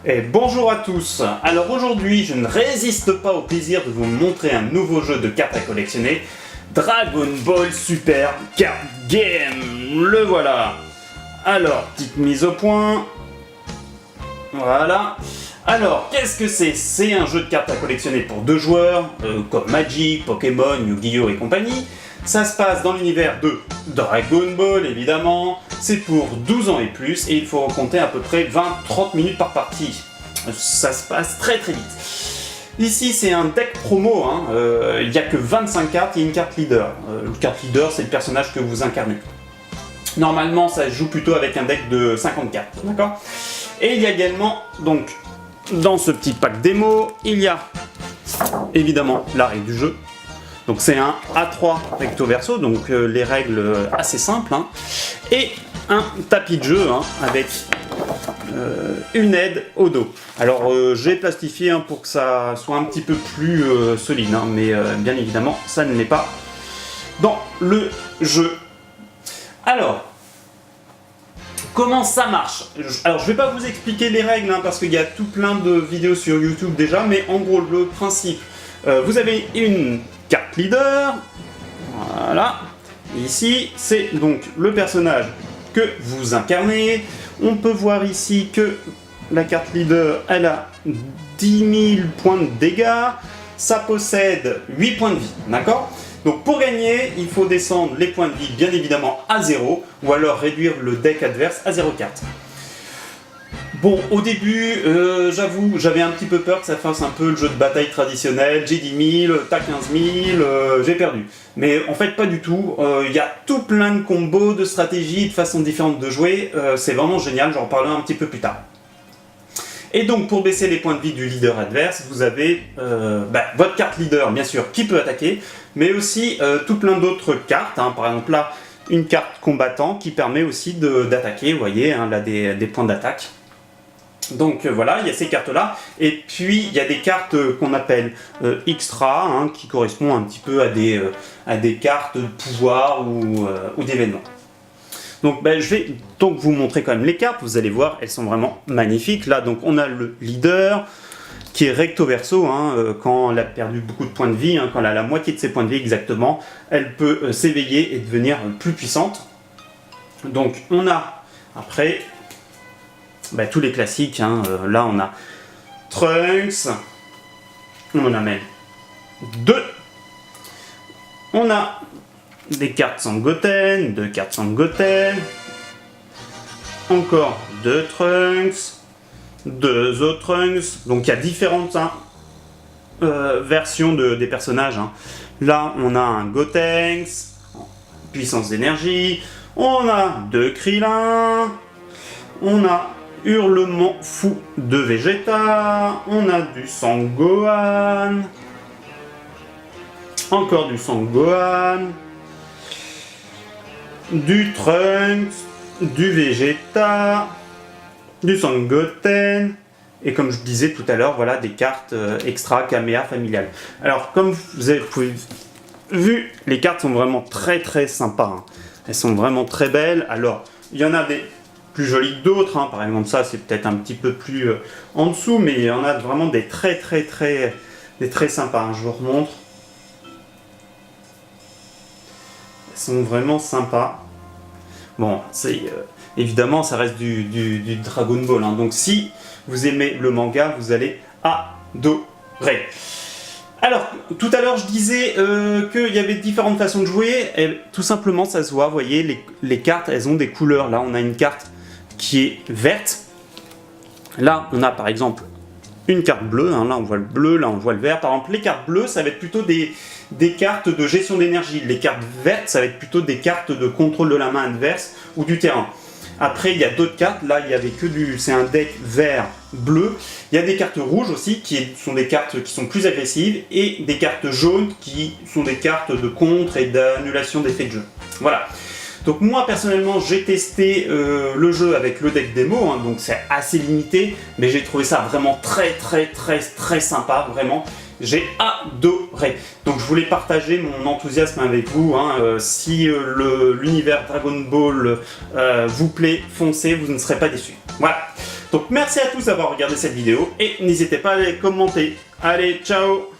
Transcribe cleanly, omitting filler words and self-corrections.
Et bonjour à tous. Alors aujourd'hui, je ne résiste pas au plaisir de vous montrer un nouveau jeu de cartes à collectionner, Dragon Ball Super Card Game. Le voilà. Alors, petite mise au point. Voilà. Alors, qu'est-ce que c'est? C'est un jeu de cartes à collectionner pour 2 joueurs, comme Magic, Pokémon, Yu-Gi-Oh et compagnie. Ça se passe dans l'univers de Dragon Ball, évidemment. C'est pour 12 ans et plus, et il faut compter à peu près 20-30 minutes par partie. Ça se passe très très vite. Ici, c'est un deck promo, hein. Il n'y a que 25 cartes et une carte leader. Le carte leader, c'est le personnage que vous incarnez. Normalement, ça se joue plutôt avec un deck de 50 cartes, d'accord? Et il y a également, donc, dans ce petit pack démo, il y a évidemment la règle du jeu. Donc c'est un A3 recto verso, donc les règles assez simples, hein. Et un tapis de jeu, hein, avec une aide au dos. Alors j'ai plastifié, hein, pour que ça soit un petit peu plus solide, hein, mais bien évidemment ça ne l'est pas dans le jeu. Alors, comment ça marche? Alors je vais pas vous expliquer les règles, hein, parce qu'il y a tout plein de vidéos sur YouTube déjà, mais en gros le principe, vous avez une carte leader, voilà, ici c'est donc le personnage que vous incarnez. On peut voir ici que la carte leader, elle a 10 000 points de dégâts, ça possède 8 points de vie, d'accord? Donc pour gagner, il faut descendre les points de vie bien évidemment à 0, ou alors réduire le deck adverse à 0 carte. Bon, au début, j'avoue, j'avais un petit peu peur que ça fasse un peu le jeu de bataille traditionnel. J'ai 10 000, t'as 15 000, j'ai perdu. Mais en fait, pas du tout. Il y a tout plein de combos, de stratégies, de façons différentes de jouer. C'est vraiment génial, j'en reparlerai un petit peu plus tard. Et donc, pour baisser les points de vie du leader adverse, vous avez votre carte leader, bien sûr, qui peut attaquer, mais aussi tout plein d'autres cartes, hein. Par exemple, là, une carte combattant qui permet aussi d'attaquer. Vous voyez, hein, là, des points d'attaque. Donc voilà, il y a ces cartes-là, et puis il y a des cartes qu'on appelle extra, hein, qui correspondent un petit peu à des cartes de pouvoir ou d'événements. Donc je vais donc vous montrer quand même les cartes, vous allez voir, elles sont vraiment magnifiques. Là, donc on a le leader, qui est recto verso, hein, quand elle a perdu beaucoup de points de vie, hein, quand elle a la moitié de ses points de vie exactement, elle peut s'éveiller et devenir plus puissante. Donc on a, après, tous les classiques, hein. Là on a Trunks, on en a même 2. On a des cartes Sangoten, 2 cartes Sangoten, encore 2 Trunks, 2 autres Trunks. Donc il y a différentes, hein, versions des personnages, hein. Là on a un Gotenks, puissance d'énergie, on a 2 Krillin, on a Hurlement fou de Vegeta, on a du Sangohan, encore du Sangohan, du Trunks, du Vegeta, du Sangoten, et comme je disais tout à l'heure, voilà des cartes extra Kamea familiales. Alors comme vous avez vu, les cartes sont vraiment très très sympas, hein. Elles sont vraiment très belles. Alors il y en a des plus jolies que d'autres, hein. Par exemple ça c'est peut-être un petit peu plus en dessous, mais il y en a vraiment des très sympas, hein. Je vous remontre. Elles sont vraiment sympas. Bon, c'est évidemment ça reste du Dragon Ball, hein. Donc si vous aimez le manga, vous allez adorer. Alors, tout à l'heure je disais qu'il y avait différentes façons de jouer, et tout simplement ça se voit, vous voyez, les cartes elles ont des couleurs. Là on a une carte qui est verte, là on a par exemple une carte bleue, hein. Là on voit le bleu, là on voit le vert. Par exemple les cartes bleues ça va être plutôt des cartes de gestion d'énergie, les cartes vertes ça va être plutôt des cartes de contrôle de la main adverse ou du terrain. Après il y a d'autres cartes, là il y avait que c'est un deck vert bleu. Il y a des cartes rouges aussi qui sont des cartes qui sont plus agressives, et des cartes jaunes qui sont des cartes de contre et d'annulation d'effets de jeu. Voilà. Donc moi personnellement j'ai testé le jeu avec le deck démo, hein, donc c'est assez limité, mais j'ai trouvé ça vraiment très sympa, vraiment. J'ai adoré. Donc je voulais partager mon enthousiasme avec vous, hein. Si l'univers Dragon Ball vous plaît, foncez, vous ne serez pas déçus. Voilà. Donc merci à tous d'avoir regardé cette vidéo et n'hésitez pas à les commenter. Allez, ciao!